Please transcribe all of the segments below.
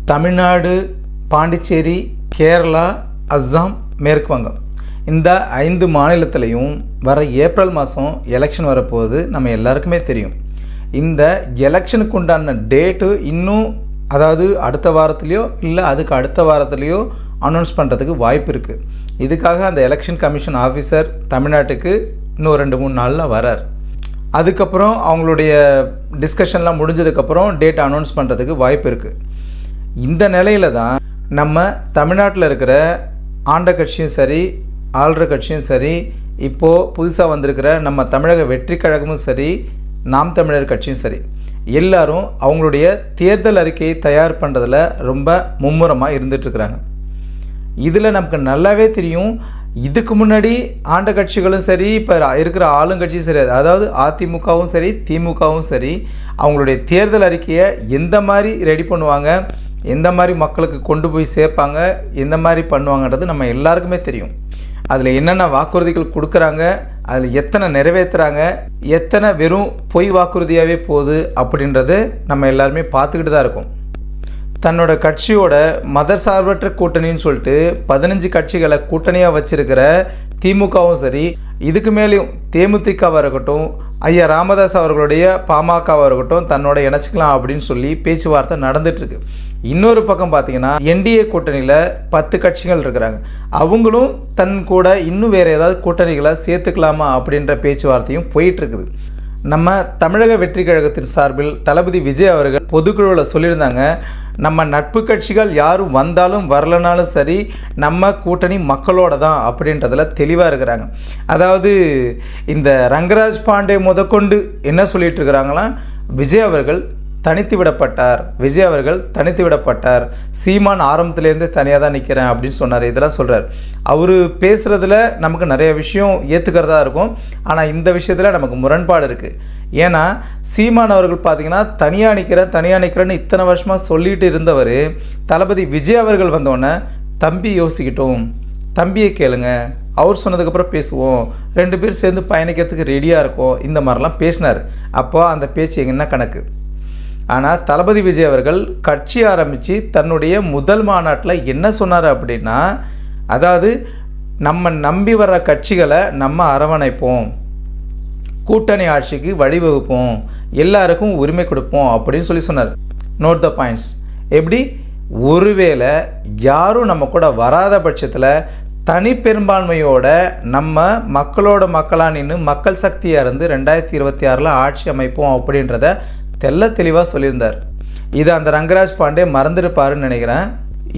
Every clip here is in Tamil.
தமிழ்நாடு, பாண்டிச்சேரி, கேரளா, அஸ்ஸாம், மேற்கு வங்கம் இந்த 5 மாநிலத்திலையும் வர ஏப்ரல் மாதம் எலெக்ஷன் வரப்போகுது. நம்ம எல்லாருக்குமே தெரியும். இந்த எலெக்ஷனுக்கு உண்டான டேட்டு இன்னும் அடுத்த வாரத்துலேயோ இல்லை அதுக்கு அடுத்த வாரத்துலேயோ அனௌன்ஸ் பண்ணுறதுக்கு வாய்ப்பு இருக்குது. இதுக்காக அந்த எலெக்ஷன் கமிஷன் ஆஃபீஸர் தமிழ்நாட்டுக்கு இன்னும் 2-3 நாளில் வரார். அதுக்கப்புறம் அவங்களுடைய டிஸ்கஷன்லாம் முடிஞ்சதுக்கப்புறம் டேட் அனௌன்ஸ் பண்ணுறதுக்கு வாய்ப்பு இருக்குது. இந்த நிலையில் தான் நம்ம தமிழ்நாட்டில் இருக்கிற ஆண்ட கட்சியும் சரி, ஆள்ற கட்சியும் சரி, இப்போது புதுசாக வந்திருக்கிற நம்ம தமிழக வெற்றி கழகமும் சரி, நாம் தமிழர் கட்சியும் சரி, எல்லாரும் அவங்களுடைய தேர்தல் அறிக்கையை தயார் பண்ணுறதுல ரொம்ப மும்முரமாக இருந்துகிட்ருக்குறாங்க. இதில் நமக்கு நல்லாவே தெரியும், இதுக்கு முன்னாடி ஆண்ட கட்சிகளும் சரி, இப்போ இருக்கிற ஆளுங்கட்சியும் சரி, அதாவது அதிமுகவும் சரி, திமுகவும் சரி, அவங்களுடைய தேர்தல் அறிக்கையை எந்த மாதிரி ரெடி பண்ணுவாங்க, எந்த மாதிரி மக்களுக்கு கொண்டு போய் சேர்ப்பாங்க, எந்த மாதிரி பண்ணுவாங்கன்றது நம்ம எல்லாருக்குமே தெரியும். அதில் என்னென்ன வாக்குறுதிகள் கொடுக்குறாங்க, அதில் எத்தனை நிறைவேற்றுறாங்க, எத்தனை வெறும் பொய் வாக்குறுதியாகவே போகுது அப்படின்றது நம்ம எல்லாருமே பார்த்துக்கிட்டு தான் இருக்கோம். தன்னோட கட்சியோட மதசார்பற்ற கூட்டணின்னு சொல்லிட்டு 15 கட்சிகளை கூட்டணியாக வச்சிருக்கிற திமுகவும் சரி, இதுக்கு மேலேயும் தேமுதிகவாக இருக்கட்டும், ஐயா ராமதாஸ் அவர்களுடைய பாமகவாக இருக்கட்டும், தன்னோட இணைச்சிக்கலாம் அப்படின்னு சொல்லி பேச்சுவார்த்தை நடந்துகிட்ருக்கு. இன்னொரு பக்கம் பார்த்தீங்கன்னா என்டிஏ கூட்டணியில் 10 கட்சிகள் இருக்கிறாங்க. அவங்களும் தன் கூட இன்னும் வேறு ஏதாவது கூட்டணிகளை சேர்த்துக்கலாமா அப்படின்ற பேச்சுவார்த்தையும் போயிட்டுருக்குது. நம்ம தமிழக வெற்றி கழகத்தின் சார்பில் தளபதி விஜய் அவர்கள் பொதுக்குழுவில் சொல்லியிருந்தாங்க, நம்ம நட்பு கட்சிகள் யாரும் வந்தாலும் வரலனாலும் சரி, நம்ம கூட்டணி மக்களோட தான் அப்படின்றதுல தெளிவாக இருக்கிறாங்க. அதாவது இந்த ரங்கராஜ் பாண்டே முதற்கொண்டு என்ன சொல்லிட்டு இருக்கிறாங்களா, விஜய் அவர்கள் தனித்து விடப்பட்டார், சீமான் ஆரம்பத்திலேருந்து தனியாக தான் நிற்கிறேன் அப்படின்னு சொன்னார். இதெல்லாம் சொல்கிறார். அவர் பேசுகிறதுல நமக்கு நிறைய விஷயம் ஏற்றுக்கிறதா இருக்கும். ஆனால் இந்த விஷயத்தில் நமக்கு முரண்பாடு இருக்குது. ஏன்னா சீமான் அவர்கள் பார்த்திங்கன்னா தனியாக நிற்கிறேன்னு இத்தனை வருஷமாக சொல்லிட்டு இருந்தவர், தளபதி விஜய் அவர்கள் வந்தோடனே தம்பி யோசிக்கிட்டோம், தம்பியை கேளுங்க, அவர் சொன்னதுக்கப்புறம் பேசுவோம், 2 பேர் சேர்ந்து பயணிக்கிறதுக்கு ரெடியாக இருக்கும், இந்த மாதிரிலாம் பேசினார். அப்போ அந்த பேச்சு என்ன கணக்கு. ஆனால் தளபதி விஜய் அவர்கள் கட்சி ஆரம்பித்து தன்னுடைய முதல் மாநாட்டில் என்ன சொன்னார் அப்படின்னா, அதாவது நம்ம நம்பி வர்ற கட்சிகளை நம்ம அரவணைப்போம், கூட்டணி ஆட்சிக்கு வழிவகுப்போம், எல்லாருக்கும் உரிமை கொடுப்போம் அப்படின்னு சொல்லி சொன்னார். Note the points. எப்படி, ஒருவேளை யாரும் நம்ம கூட வராத பட்சத்தில் தனி பெரும்பான்மையோட நம்ம மக்களோட மக்களாக நின்று மக்கள் சக்தியாக இருந்து 2026 ஆட்சி அமைப்போம் அப்படின்றத தெல்ல தெளிவாக சொல்லியிருந்தார். இதை அந்த ரங்கராஜ் பாண்டே மறந்துருப்பாருன்னு நினைக்கிறேன்.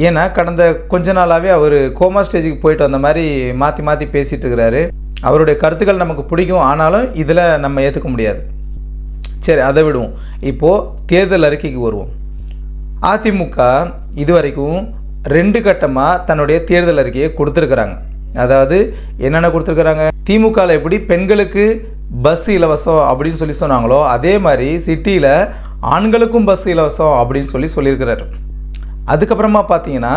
ஏன்னா கடந்த கொஞ்ச நாளாகவே அவர் கோமா ஸ்டேஜுக்கு போயிட்டு வந்த மாதிரி மாற்றி பேசிகிட்டு இருக்கிறாரு. அவருடைய கருத்துக்கள் நமக்கு பிடிக்கும், ஆனாலும் இதில் நம்ம ஏற்றுக்க முடியாது. சரி, அதை விடுவோம். இப்போது தேர்தல் அறிக்கைக்கு வருவோம். அதிமுக இதுவரைக்கும் 2 கட்டமாக தன்னுடைய தேர்தல் அறிக்கையை கொடுத்துருக்குறாங்க. அதாவது என்னென்ன கொடுத்துருக்குறாங்க, திமுகவில் எப்படி பெண்களுக்கு பஸ் இலவசம் அப்படின்னு சொன்னாங்களோ, அதே மாதிரி சிட்டியில் ஆண்களுக்கும் பஸ் இலவசம் அப்படின்னு சொல்லியிருக்கிறார். அதுக்கப்புறமா பார்த்தீங்கன்னா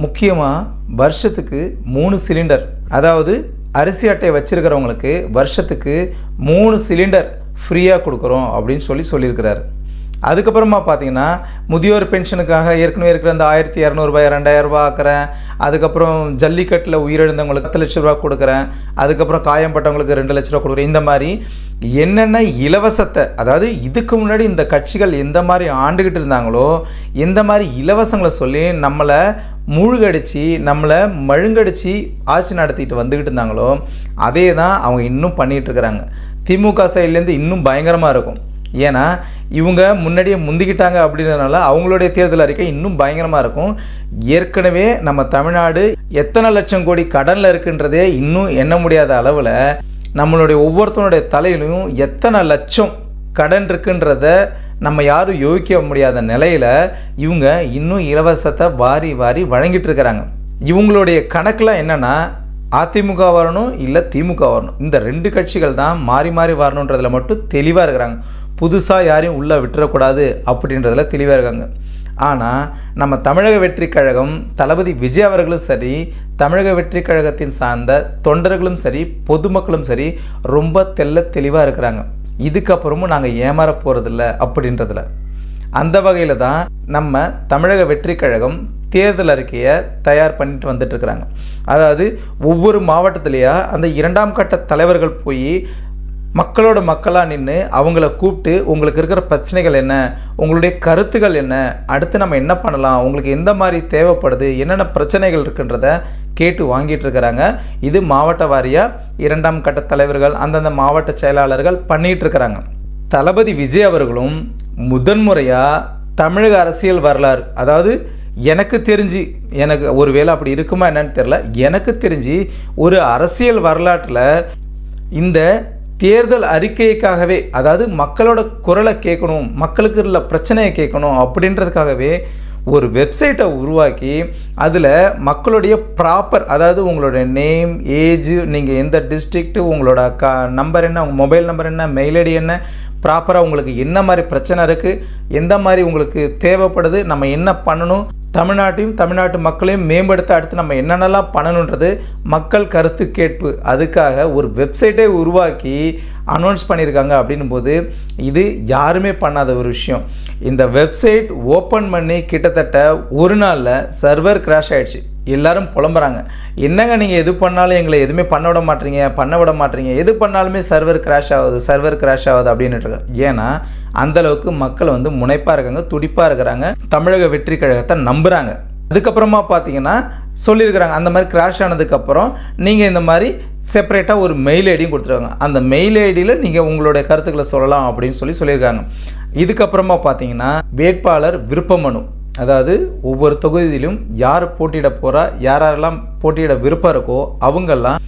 முக்கியமாக வருஷத்துக்கு 3 சிலிண்டர், அதாவது அரிசி அட்டை வச்சுருக்கிறவங்களுக்கு வருஷத்துக்கு 3 சிலிண்டர் ஃப்ரீயாக கொடுக்குறோம் அப்படின்னு சொல்லியிருக்கிறார். அதுக்கப்புறமா பார்த்தீங்கன்னா முதியோர் பென்ஷனுக்காக ஏற்கனவே இருக்கிற அந்த 1200 ரூபாய் 2000 ரூபா ஆக்குறேன். அதுக்கப்புறம் ஜல்லிக்கட்டில் உயிரிழந்தவங்களுக்கு 10 லட்ச ரூபா கொடுக்குறேன். அதுக்கப்புறம் காயம்பட்டவங்களுக்கு 2 லட்ச ரூபா கொடுக்குறேன். இந்த மாதிரி என்னென்ன இலவசத்தை, அதாவது இதுக்கு முன்னாடி இந்த கட்சிகள் எந்த மாதிரி ஆண்டுகிட்டு இருந்தாங்களோ, எந்த மாதிரி இலவசங்களை சொல்லி நம்மளை மூழ்கடிச்சு நம்மளை மழுங்கடிச்சு ஆட்சி நடத்திட்டு வந்துக்கிட்டு இருந்தாங்களோ, அதே தான் அவங்க இன்னும் பண்ணிகிட்ருக்கிறாங்க. திமுக சைட்லேருந்து இன்னும் பயங்கரமாக இருக்கும். ஏன்னா இவங்க முன்னாடியே முந்திக்கிட்டாங்க அப்படின்றதுனால அவங்களுடைய தேர்தல் அறிக்கை இன்னும் பயங்கரமாக இருக்கும். ஏற்கனவே நம்ம தமிழ்நாடு எத்தனை லட்சம் கோடி கடனில் இருக்குன்றதே இன்னும் எண்ண முடியாத அளவில் நம்மளுடைய ஒவ்வொருத்தனுடைய தலையிலையும் எத்தனை லட்சம் கடன் இருக்குன்றத நம்ம யாரும் யோசிக்க முடியாத நிலையில் இவங்க இன்னும் இலவசத்தை வாரி வழங்கிட்டு இருக்கிறாங்க. இவங்களுடைய கணக்கெலாம் என்னென்னா, அதிமுக வரணும் இல்லை திமுக வரணும், இந்த 2 கட்சிகள் தான் மாறி வரணுன்றதில் மட்டும் தெளிவாக இருக்கிறாங்க. புதுசாக யாரையும் உள்ளே விட்டுறக்கூடாது அப்படின்றதில் தெளிவாக இருக்காங்க. ஆனால் நம்ம தமிழக வெற்றி கழகம் தளபதி விஜய் அவர்களும் சரி, தமிழக வெற்றி கழகத்தின் சார்ந்த தொண்டர்களும் சரி, பொதுமக்களும் சரி ரொம்ப தெளிவாக இருக்கிறாங்க. இதுக்கப்புறமும் நாங்கள் ஏமாற போகிறதில்ல அப்படின்றதில். அந்த வகையில் தான் நம்ம தமிழக வெற்றிக் கழகம் தேர்தல் அறிக்கையை தயார் பண்ணிட்டு வந்துட்டுருக்குறாங்க. அதாவது ஒவ்வொரு மாவட்டத்திலேயே அந்த 2ஆம் கட்ட தலைவர்கள் போய் மக்களோட மக்களாக நின்று அவங்கள கூப்பிட்டு உங்களுக்கு இருக்கிற பிரச்சனைகள் என்ன, உங்களுடைய கருத்துக்கள் என்ன, அடுத்து நம்ம என்ன பண்ணலாம், உங்களுக்கு எந்த மாதிரி தேவைப்படுது, என்னென்ன பிரச்சனைகள் இருக்குன்றத கேட்டு வாங்கிட்டு இருக்கிறாங்க. இது மாவட்ட வாரியாக 2ஆம் கட்ட தலைவர்கள் அந்தந்த மாவட்ட செயலாளர்கள் பண்ணிகிட்டு இருக்கிறாங்க. தளபதி விஜய் அவர்களும் முதன்முறையாக தமிழக அரசியல் வரலாறு, அதாவது எனக்கு தெரிஞ்சு, எனக்கு ஒரு வேளை அப்படி இருக்குமா என்னன்னு தெரில, எனக்கு தெரிஞ்சு ஒரு அரசியல் வரலாற்றில் இந்த தேர்தல் அறிக்கைக்காகவே, அதாவது மக்களோட குரலை கேட்கணும், மக்களுக்கு உள்ள பிரச்சனையை கேட்கணும் அப்படின்றதுக்காகவே ஒரு வெப்சைட்டை உருவாக்கி அதில் மக்களுடைய ப்ராப்பர், அதாவது உங்களோட நேம், ஏஜ், நீங்கள் எந்த டிஸ்ட்ரிக்ட்டு, உங்களோட நம்பர் என்ன, உங்கள் மொபைல் நம்பர் என்ன, மெயில் ஐடி என்ன, ப்ராப்பராக உங்களுக்கு என்ன மாதிரி பிரச்சனை இருக்குது, எந்த மாதிரி உங்களுக்கு தேவைப்படுது, நம்ம என்ன பண்ணணும், தமிழ்நாட்டு மக்களையும் மேம்படுத்த அடுத்து நம்ம என்னென்னலாம் பண்ணணுன்றது மக்கள் கருத்து கேட்பு, அதுக்காக ஒரு வெப்சைட்டை உருவாக்கி அனௌன்ஸ் பண்ணியிருக்காங்க. அப்படின்னும் போது இது யாருமே பண்ணாத ஒரு விஷயம். இந்த வெப்சைட் ஓப்பன் பண்ணி கிட்டத்தட்ட ஒரு நாளில் சர்வர் கிராஷ் ஆகிடுச்சு. எல்லாரும் புலம்புறாங்க, என்னங்க நீங்கள் எது பண்ணாலும் எங்களை எதுவுமே பண்ண விட மாட்டீங்க, எது பண்ணாலுமே சர்வர் கிராஷ் ஆகுது அப்படின்ட்டு. ஏன்னா அந்தளவுக்கு மக்கள் வந்து முனைப்பாக இருக்காங்க, துடிப்பாக இருக்கிறாங்க, தமிழக வெற்றி கழகத்தை நம்புகிறாங்க. அதுக்கப்புறமா பார்த்தீங்கன்னா சொல்லியிருக்கிறாங்க, அந்த மாதிரி கிராஷ் ஆனதுக்கப்புறம் நீங்கள் இந்த மாதிரி செப்பரேட்டாக ஒரு மெயில் ஐடியும் கொடுத்துருவாங்க, அந்த மெயில் ஐடியில் நீங்கள் உங்களுடைய கருத்துக்களை சொல்லலாம் அப்படின்னு சொல்லியிருக்காங்க. இதுக்கப்புறமா பார்த்தீங்கன்னா வேட்பாளர் விருப்ப மனு, அதாவது ஒவ்வொரு தொகுதியிலும் யார் போட்டியிட போகிறா, யாரெல்லாம் போட்டியிட விருப்பம் இருக்கோ அவங்கெல்லாம்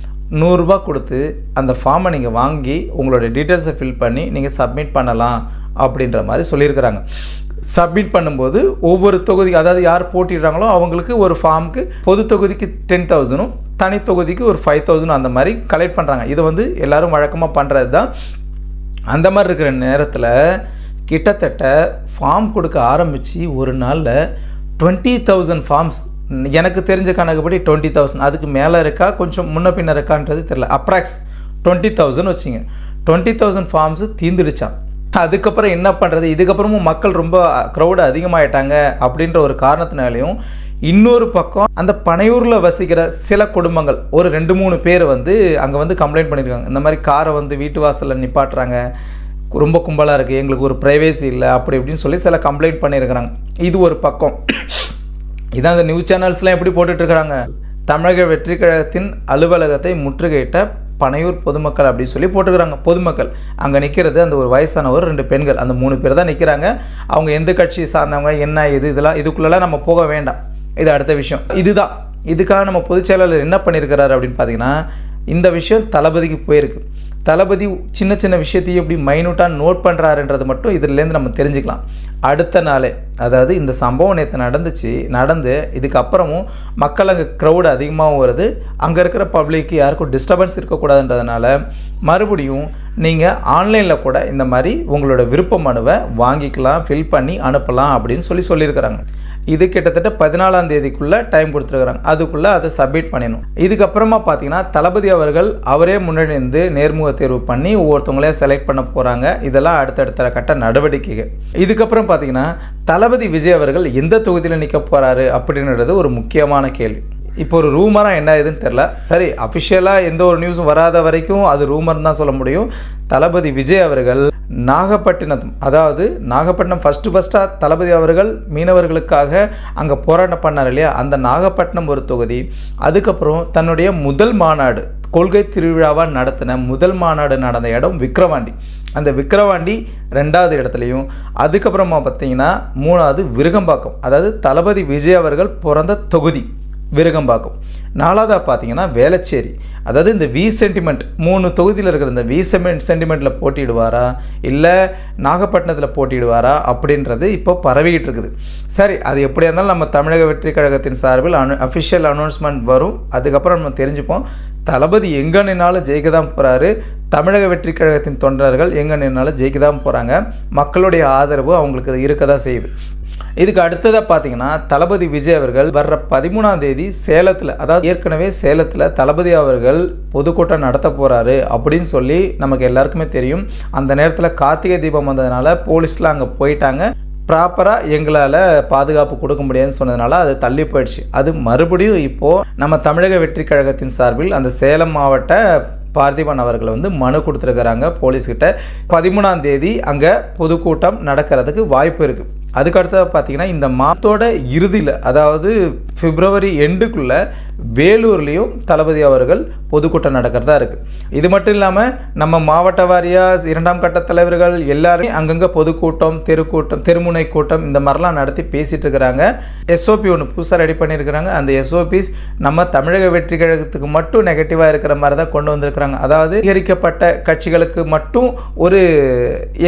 100 ரூபா கொடுத்து அந்த ஃபார்மை நீங்கள் வாங்கி உங்களோட டீட்டெயில்ஸை ஃபில் பண்ணி நீங்கள் சப்மிட் பண்ணலாம் அப்படின்ற மாதிரி சொல்லியிருக்கிறாங்க. சப்மிட் பண்ணும்போது ஒவ்வொரு தொகுதி, அதாவது யார் போட்டிடுறாங்களோ அவங்களுக்கு ஒரு ஃபார்முக்கு பொது தொகுதிக்கு 10,000, தனி தொகுதிக்கு ஒரு 5,000 அந்த மாதிரி கலெக்ட் பண்ணுறாங்க. இது வந்து எல்லோரும் வழக்கமாக பண்ணுறது தான். அந்த மாதிரி இருக்கிற நேரத்தில் கிட்டத்தட்ட ஃபார்ம் கொடுக்க ஆரம்பித்து ஒரு நாளில் 20,000 ஃபார்ம்ஸ், எனக்கு தெரிஞ்ச கணக்குப்படி 20,000, அதுக்கு மேலே இருக்கா கொஞ்சம் முன்ன பின்ன இருக்கான்றது தெரில, அப்ராக்ஸ் 20,000 வச்சுங்க. 20,000 ஃபார்ம்ஸு தீந்துடுச்சான். அதுக்கப்புறம் என்ன பண்ணுறது, இதுக்கப்புறமும் மக்கள் ரொம்ப க்ரௌடு அதிகமாகிட்டாங்க அப்படின்ற ஒரு காரணத்தினாலையும் இன்னொரு பக்கம் அந்த பனையூரில் வசிக்கிற சில குடும்பங்கள் ஒரு 2-3 பேர் வந்து அங்கே வந்து கம்ப்ளைண்ட் பண்ணியிருக்காங்க. இந்த மாதிரி காரை வந்து வீட்டு வாசலில் நிப்பாட்டுறாங்க, ரொம்ப கும்பலாக இருக்குது, எங்களுக்கு ஒரு ப்ரைவேசி இல்லை அப்படி இப்படின்னு சொல்லி சில கம்ப்ளைண்ட் பண்ணியிருக்கிறாங்க. இது ஒரு பக்கம். இதான் அந்த நியூஸ் சேனல்ஸ்லாம் எப்படி போட்டுட்ருக்குறாங்க, தமிழக வெற்றி கழகத்தின் அலுவலகத்தை முற்றுகையிட்ட பனையூர் பொதுமக்கள் அப்படின்னு சொல்லி போட்டுக்கிறாங்க. பொதுமக்கள் அங்கே நிற்கிறது அந்த ஒரு வயசானவர், 2 பெண்கள், அந்த 3 பேர் தான் நிற்கிறாங்க. அவங்க எந்த கட்சியை சார்ந்தவங்க என்ன இதெல்லாம் இதுக்குள்ளெல்லாம் நம்ம போக வேண்டாம், இது அடுத்த விஷயம். இதுதான் இதுக்காக நம்ம பொதுச் செயலாளர் என்ன பண்ணியிருக்கிறாரு அப்படின்னு பார்த்தீங்கன்னா, இந்த விஷயம் தளபதிக்கு போயிருக்கு. தளபதி சின்ன சின்ன விஷயத்தையும் எப்படி மைனூட்டாக நோட் பண்ணுறாருன்றது மட்டும் இதிலேருந்து நம்ம தெரிஞ்சுக்கலாம். அடுத்த நாளே, அதாவது இந்த சம்பவம் நேற்று நடந்து இதுக்கப்புறமும் மக்கள் அங்கே க்ரௌடு அதிகமாகவும் வருது, அங்கே இருக்கிற பப்ளிக்கு யாருக்கும் டிஸ்டர்பன்ஸ் இருக்கக்கூடாதுன்றதுனால மறுபடியும் நீங்கள் ஆன்லைனில் கூட இந்த மாதிரி உங்களோட விருப்ப மனுவை வாங்கிக்கலாம், ஃபில் பண்ணி அனுப்பலாம் அப்படின்னு சொல்லியிருக்கிறாங்க. இது கிட்டத்தட்ட 14ஆம் தேதிக்குள்ளே டைம் கொடுத்துருக்குறாங்க, அதுக்குள்ளே அதை சப்மிட் பண்ணிடணும். இதுக்கப்புறமா பார்த்தீங்கன்னா தளபதி அவர்கள் அவரே முன்னாடி இருந்து நேர்முக தேர்வு பண்ணி ஒவ்வொருத்தவங்களையும் செலக்ட் பண்ண போகிறாங்க. இதெல்லாம் அடுத்தடுத்த கட்ட நடவடிக்கைகள். இதுக்கப்புறம் பார்த்தீங்கன்னா தளபதி விஜய் அவர்கள் எந்த தொகுதியில் நிற்க போகிறாரு அப்படின்றது ஒரு முக்கியமான கேள்வி. இப்போ ஒரு ரூமராக என்ன இதுன்னு தெரில, சரி அஃபிஷியலாக எந்த ஒரு நியூஸும் வராத வரைக்கும் அது ரூமர்னு தான் சொல்ல முடியும். தளபதி விஜய் அவர்கள் நாகப்பட்டினம், அதாவது நாகப்பட்டினம் ஃபஸ்ட்டாக தளபதி அவர்கள் மீனவர்களுக்காக அங்கே போராட்டம் பண்ணார் இல்லையா, அந்த நாகப்பட்டினம் ஒரு தொகுதி. அதுக்கப்புறம் தன்னுடைய முதல் மாநாடு, கொள்கை திருவிழாவாக நடத்தின முதல் மாநாடு நடந்த இடம் விக்கிரவாண்டி. அந்த விக்கிரவாண்டி 2வது இடத்துலையும், அதுக்கப்புறமா பார்த்தீங்கன்னா 3வது விருகம்பாக்கம், அதாவது தளபதி விஜய் அவர்கள் பிறந்த தொகுதி விருகம்பாக்கம். 4வதாக பார்த்தீங்கன்னா வேளச்சேரி, அதாவது இந்த வி சென்டிமெண்ட் 3 தொகுதியில் இருக்கிற இந்த வி சென்டிமெண்ட்டில் போட்டிடுவாரா இல்லை நாகப்பட்டினத்தில் போட்டிடுவாரா அப்படின்றது இப்போ பரவிக்கிட்டு இருக்குது. சரி, அது எப்படியா இருந்தாலும் நம்ம தமிழக வெற்றி கழகத்தின் சார்பில் அஃபிஷியல் அனௌன்ஸ்மெண்ட் வரும், அதுக்கப்புறம் நம்ம தெரிஞ்சுப்போம். தளபதி எங்கே நின்னாலும் ஜெயிக்க தான் போகிறாரு, தமிழக வெற்றி கழகத்தின் தொண்டர்கள் எங்கே நின்னாலும் ஜெயிக்க தான் போகிறாங்க, மக்களுடைய ஆதரவு அவங்களுக்கு இருக்க தான் செய்யுது. இதுக்கு அடுத்ததாக பார்த்தீங்கன்னா தளபதி விஜய் அவர்கள் வர்ற 13ஆம் தேதி சேலத்தில், அதாவது ஏற்கனவே சேலத்தில் தளபதி அவர்கள் பொதுக்கூட்டம் நடத்த போகிறாரு அப்படின்னு சொல்லி நமக்கு எல்லாருக்குமே தெரியும். அந்த நேரத்தில் கார்த்திகை தீபம் வந்ததுனால போலீஸ்லாம் அங்கே போயிட்டாங்க, ப்ராப்பராக எங்களால் பாதுகாப்பு கொடுக்க முடியாதுன்னு சொன்னதுனால அது தள்ளி போயிடுச்சு. அது மறுபடியும் இப்போது நம்ம தமிழக வெற்றி கழகத்தின் சார்பில் அந்த சேலம் மாவட்ட பார்த்திபன் அவர்கள் மனு கொடுத்துருக்குறாங்க போலீஸ்கிட்ட. 13ஆம் தேதி அங்கே பொதுக்கூட்டம் நடக்கிறதுக்கு வாய்ப்பு இருக்குது. அதுக்கடுத்தது பார்த்திங்கன்னா இந்த மாதத்தோட இறுதியில், அதாவது பிப்ரவரி எண்டுக்குள்ளே வேலூர்லேயும் தளபதி அவர்கள் பொதுக்கூட்டம் நடக்கிறதா இருக்குது. இது மட்டும் இல்லாமல் நம்ம மாவட்ட வாரியாக 2ஆம் கட்ட தலைவர்கள் எல்லாருமே அங்கங்கே பொதுக்கூட்டம், தெருக்கூட்டம், தெருமுனை கூட்டம் இந்த மாதிரிலாம் நடத்தி பேசிகிட்டு இருக்கிறாங்க. எஸ்ஓபி ஒன்று புதுசாக ரெடி பண்ணியிருக்கிறாங்க. அந்த எஸ்ஓபிஸ் நம்ம தமிழக வெற்றி கழகத்துக்கு மட்டும் நெகட்டிவாக இருக்கிற மாதிரி தான் கொண்டு வந்திருக்கிறாங்க. அதாவது அதிகரிக்கப்பட்ட கட்சிகளுக்கு மட்டும் ஒரு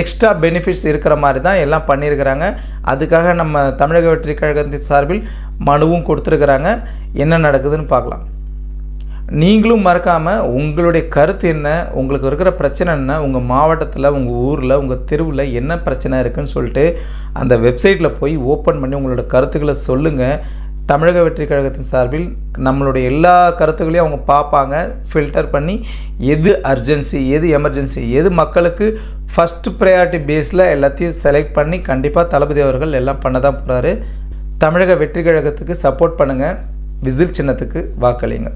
எக்ஸ்ட்ரா பெனிஃபிட்ஸ் இருக்கிற மாதிரி தான் எல்லாம் பண்ணியிருக்கிறாங்க. அதுக்காக நம்ம தமிழக வெற்றி கழகத்தின் சார்பில் மனுவும் கொடுத்துருக்குறாங்க. என்ன நடக்குதுன்னு பார்க்கலாம். நீங்களும் மறக்காமல் உங்களுடைய கருத்து என்ன, உங்களுக்கு இருக்கிற பிரச்சனை என்ன, உங்கள் மாவட்டத்தில், உங்கள் ஊரில், உங்கள் தெருவில் என்ன பிரச்சனை இருக்குதுன்னு சொல்லிட்டு அந்த வெப்சைட்டில் போய் ஓப்பன் பண்ணி உங்களோட கருத்துக்களை சொல்லுங்கள். தமிழக வெற்றி கழகத்தின் சார்பில் நம்மளுடைய எல்லா கருத்துக்களையும் அவங்க பார்ப்பாங்க, ஃபில்டர் பண்ணி எது அர்ஜென்சி, எது எமர்ஜென்சி, எது மக்களுக்கு ஃபஸ்ட்டு ப்ரையாரிட்டி பேஸில் எல்லாத்தையும் செலக்ட் பண்ணி கண்டிப்பாக தளபதி அவர்கள் எல்லாம் பண்ண தான் போகிறாரு. தமிழக வெற்றி கழகத்துக்கு சப்போர்ட் பண்ணுங்கள். விசில் சின்னத்துக்கு வாக்களிங்க.